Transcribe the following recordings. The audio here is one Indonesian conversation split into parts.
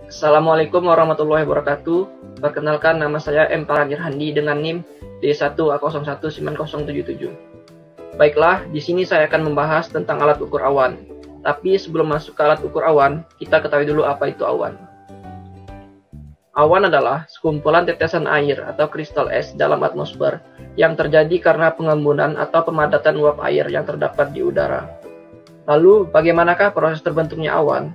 Assalamualaikum warahmatullahi wabarakatuh. Perkenalkan, nama saya M. Paragir Handi dengan NIM D1A019077. Baiklah, di sini saya akan membahas tentang alat ukur awan. Tapi sebelum masuk ke alat ukur awan, kita ketahui dulu apa itu awan. Awan adalah sekumpulan tetesan air atau kristal es dalam atmosfer yang terjadi karena pengembunan atau pemadatan uap air yang terdapat di udara. Lalu, bagaimanakah proses terbentuknya awan?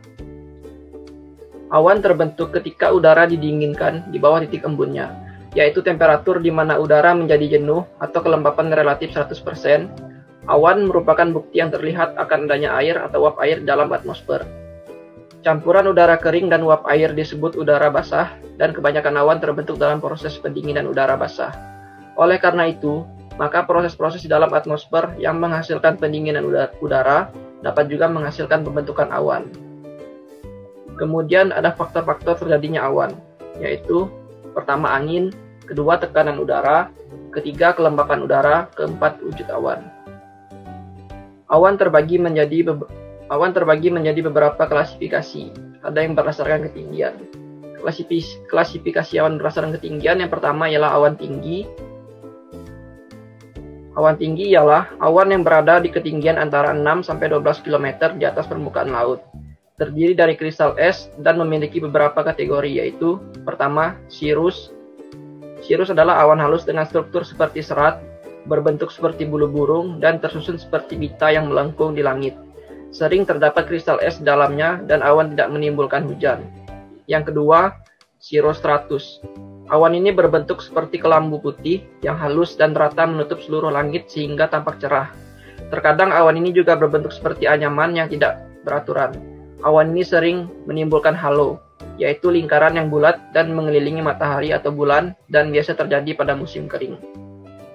Awan terbentuk ketika udara didinginkan di bawah titik embunnya, yaitu temperatur di mana udara menjadi jenuh atau kelembapan relatif 100%. Awan merupakan bukti yang terlihat akan adanya air atau uap air dalam atmosfer. Campuran udara kering dan uap air disebut udara basah, dan kebanyakan awan terbentuk dalam proses pendinginan udara basah. Oleh karena itu, maka proses-proses di dalam atmosfer yang menghasilkan pendinginan udara dapat juga menghasilkan pembentukan awan. Kemudian ada faktor-faktor terjadinya awan, yaitu pertama angin, kedua tekanan udara, ketiga kelembapan udara, keempat wujud awan. Awan terbagi menjadi beberapa klasifikasi. Ada yang berdasarkan ketinggian. Klasifikasi awan berdasarkan ketinggian yang pertama ialah awan tinggi. Awan tinggi ialah awan yang berada di ketinggian antara 6 sampai 12 km di atas permukaan laut. Terdiri dari kristal es dan memiliki beberapa kategori, yaitu pertama, cirrus. Cirrus adalah awan halus dengan struktur seperti serat, berbentuk seperti bulu burung, dan tersusun seperti bita yang melengkung di langit. Sering terdapat kristal es dalamnya dan awan tidak menimbulkan hujan. Yang kedua, cirrostratus. Awan ini berbentuk seperti kelambu putih yang halus dan rata menutup seluruh langit sehingga tampak cerah. Terkadang awan ini juga berbentuk seperti anyaman yang tidak beraturan. Awan ini sering menimbulkan halo, yaitu lingkaran yang bulat dan mengelilingi matahari atau bulan, dan biasa terjadi pada musim kering.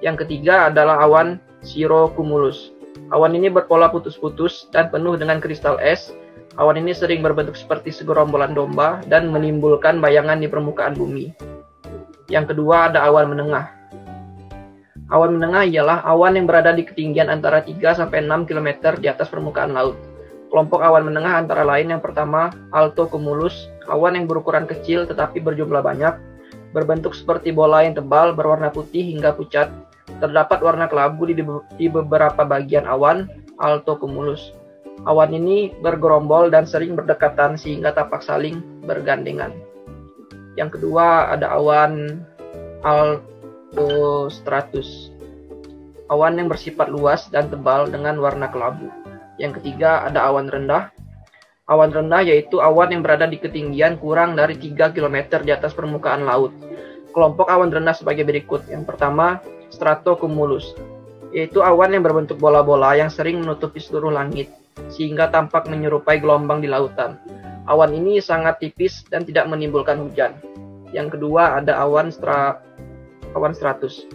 Yang ketiga adalah awan cirrocumulus. Awan ini berpola putus-putus dan penuh dengan kristal es. Awan ini sering berbentuk seperti segerombolan domba dan menimbulkan bayangan di permukaan bumi. Yang kedua ada awan menengah. Awan menengah ialah awan yang berada di ketinggian antara 3-6 km di atas permukaan laut. Kelompok awan menengah antara lain yang pertama, altocumulus, awan yang berukuran kecil tetapi berjumlah banyak, berbentuk seperti bola yang tebal, berwarna putih hingga pucat. Terdapat warna kelabu di beberapa bagian awan, altocumulus. Awan ini bergerombol dan sering berdekatan sehingga tampak saling bergandengan. Yang kedua ada awan altostratus, awan yang bersifat luas dan tebal dengan warna kelabu. Yang ketiga ada awan rendah. Awan rendah yaitu awan yang berada di ketinggian kurang dari 3 km di atas permukaan laut. Kelompok awan rendah sebagai berikut. Yang pertama, stratocumulus, yaitu awan yang berbentuk bola-bola yang sering menutupi seluruh langit, sehingga tampak menyerupai gelombang di lautan. Awan ini sangat tipis dan tidak menimbulkan hujan. Yang kedua ada awan stratus,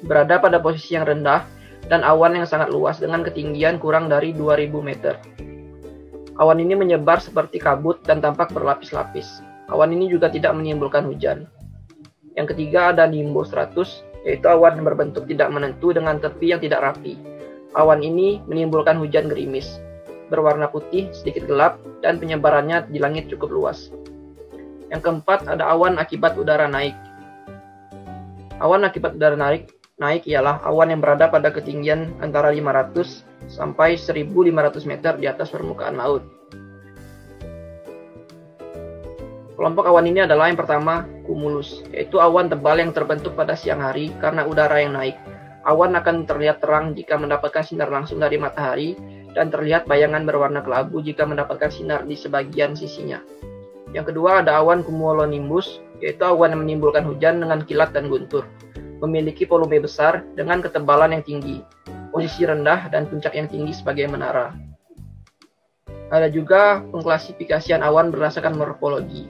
berada pada posisi yang rendah, dan awan yang sangat luas dengan ketinggian kurang dari 2000 meter. Awan ini menyebar seperti kabut dan tampak berlapis-lapis. Awan ini juga tidak menimbulkan hujan. Yang ketiga ada nimbostratus, yaitu awan yang berbentuk tidak menentu dengan tepi yang tidak rapi. Awan ini menimbulkan hujan gerimis, berwarna putih, sedikit gelap, dan penyebarannya di langit cukup luas. Yang keempat ada awan akibat udara naik. Awan akibat udara naik ialah awan yang berada pada ketinggian antara 500 sampai 1500 meter di atas permukaan laut. Kelompok awan ini adalah yang pertama, cumulus, yaitu awan tebal yang terbentuk pada siang hari karena udara yang naik. Awan akan terlihat terang jika mendapatkan sinar langsung dari matahari dan terlihat bayangan berwarna kelabu jika mendapatkan sinar di sebagian sisinya. Yang kedua ada awan cumulonimbus, yaitu awan yang menimbulkan hujan dengan kilat dan guntur. Memiliki volume besar dengan ketebalan yang tinggi, posisi rendah dan puncak yang tinggi sebagai menara. Ada juga pengklasifikasian awan berdasarkan morfologi.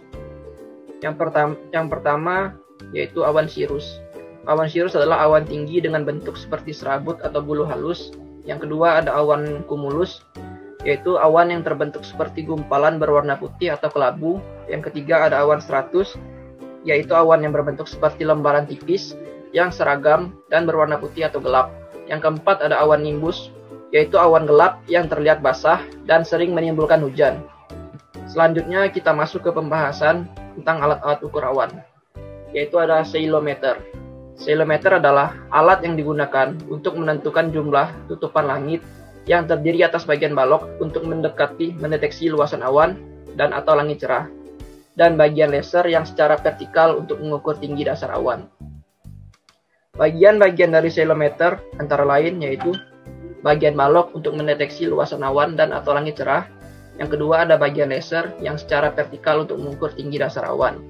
Yang pertama yaitu awan cirrus. Awan cirrus adalah awan tinggi dengan bentuk seperti serabut atau bulu halus. Yang kedua ada awan cumulus, yaitu awan yang terbentuk seperti gumpalan berwarna putih atau kelabu. Yang ketiga ada awan stratus, yaitu awan yang berbentuk seperti lembaran tipis yang seragam dan berwarna putih atau gelap. Yang keempat ada awan nimbus, yaitu awan gelap yang terlihat basah dan sering menimbulkan hujan. Selanjutnya kita masuk ke pembahasan tentang alat-alat ukur awan, yaitu ada ceilometer. Ceilometer adalah alat yang digunakan untuk menentukan jumlah tutupan langit yang terdiri atas bagian balok untuk mendeteksi luasan awan dan atau langit cerah, dan bagian laser yang secara vertikal untuk mengukur tinggi dasar awan. Bagian-bagian dari ceilometer antara lain yaitu bagian balok untuk mendeteksi luasan awan dan atau langit cerah. Yang kedua ada bagian laser yang secara vertikal untuk mengukur tinggi dasar awan.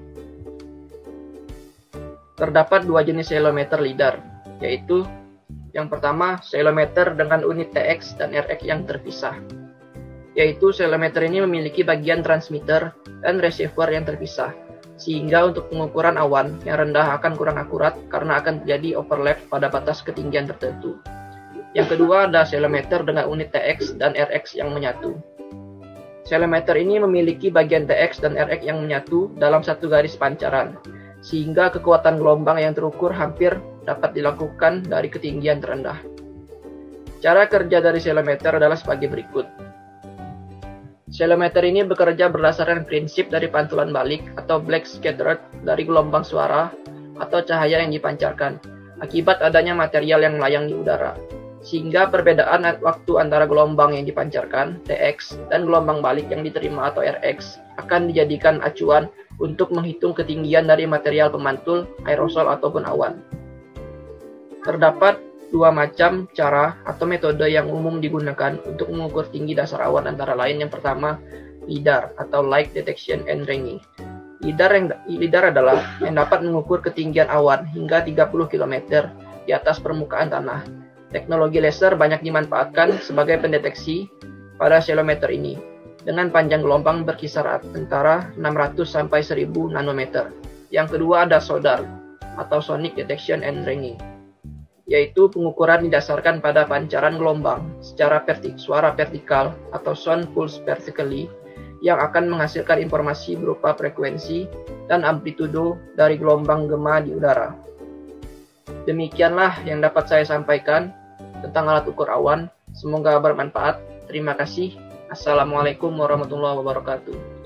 Terdapat dua jenis ceilometer LIDAR, yaitu yang pertama ceilometer dengan unit TX dan RX yang terpisah. Yaitu ceilometer ini memiliki bagian transmitter dan receiver yang terpisah, sehingga untuk pengukuran awan yang rendah akan kurang akurat karena akan terjadi overlap pada batas ketinggian tertentu. Yang kedua ada ceilometer dengan unit TX dan RX yang menyatu. Ceilometer ini memiliki bagian TX dan RX yang menyatu dalam satu garis pancaran, sehingga kekuatan gelombang yang terukur hampir dapat dilakukan dari ketinggian terendah. Cara kerja dari ceilometer adalah sebagai berikut. Ceilometer ini bekerja berdasarkan prinsip dari pantulan balik atau black scattered dari gelombang suara atau cahaya yang dipancarkan akibat adanya material yang melayang di udara. Sehingga perbedaan waktu antara gelombang yang dipancarkan, TX, dan gelombang balik yang diterima atau RX akan dijadikan acuan untuk menghitung ketinggian dari material pemantul, aerosol, ataupun awan. Terdapat dua macam cara atau metode yang umum digunakan untuk mengukur tinggi dasar awan antara lain yang pertama, LIDAR atau Light Detection and Ranging. LIDAR adalah yang dapat mengukur ketinggian awan hingga 30 km di atas permukaan tanah. Teknologi laser banyak dimanfaatkan sebagai pendeteksi pada ceilometer ini, dengan panjang gelombang berkisar antara 600 sampai 1000 nanometer. Yang kedua ada SODAR, atau Sonic Detection and Ranging, yaitu pengukuran didasarkan pada pancaran gelombang secara suara vertikal atau sound pulse vertically, yang akan menghasilkan informasi berupa frekuensi dan amplitudo dari gelombang gema di udara. Demikianlah yang dapat saya sampaikan tentang alat ukur awan. Semoga bermanfaat. Terima kasih. Assalamualaikum warahmatullahi wabarakatuh.